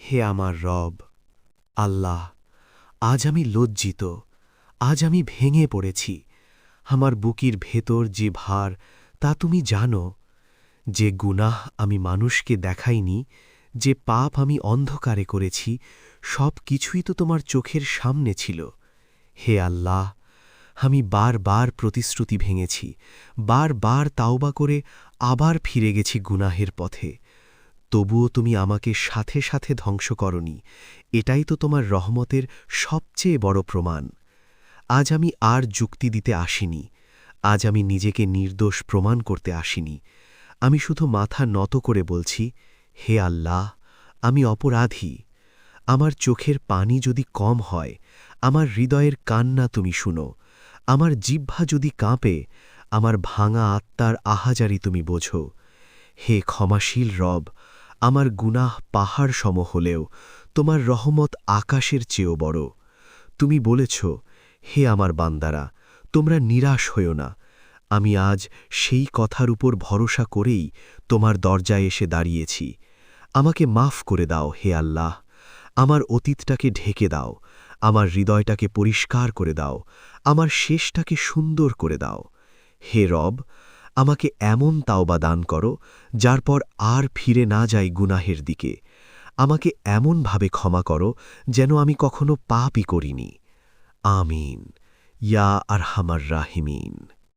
হে আমার রব, আল্লাহ, আজ আমি লজ্জিত, আজ আমি ভেঙে পড়েছি। আমার বুকের ভেতর যে ভার তা তুমি জানো। যে গুনাহ আমি মানুষকে দেখাইনি, যে পাপ আমি অন্ধকারে করেছি, সব কিছুই তো তোমার চোখের সামনে ছিল। হে আল্লাহ, আমি বারবার প্রতিশ্রুতি ভেঙেছি, বারবার তাওবা করে আবার ফিরে গেছি গুনাহের পথে। তবুও তুমি আমাকে সাথে সাথে ধ্বংস করনি। এটাই তো তোমার রহমতের সবচেয়ে বড় প্রমাণ। আজ আমি আর যুক্তি দিতে আসিনি, আজ আমি নিজেকে নির্দোষ প্রমাণ করতে আসিনি। আমি শুধু মাথা নত করে বলছি, হে আল্লাহ, আমি অপরাধী। আমার চোখের পানি যদি কম হয়, আমার হৃদয়ের কান্না তুমি শুনো। আমার জিহ্বা যদি কাঁপে, আমার ভাঙা আত্মার আহাজারি তুমি বোঝো। হে ক্ষমাশীল রব, আমার গুনাহ পাহাড় সম হলেও তোমার রহমত আকাশের চেয়েও বড়। তুমি বলেছ, হে আমার বান্দারা, তোমরা নিরাশ হইও না। আমি আজ সেই কথার উপর ভরসা করেই তোমার দরজায় এসে দাঁড়িয়েছি। আমাকে মাফ করে দাও, হে আল্লাহ। আমার অতীতটাকে ঢেকে দাও, আমার হৃদয়টাকে পরিষ্কার করে দাও, আমার শেষটাকে সুন্দর করে দাও। হে রব, আমাকে এমন তাওবা দান করো, যার পর আর ফিরে না যাই গুনাহের দিকে। আমাকে এমনভাবে ক্ষমা করো, যেন আমি কখনো পাপই করিনি। আমিন, ইয়া আরহামার রাহিমিন।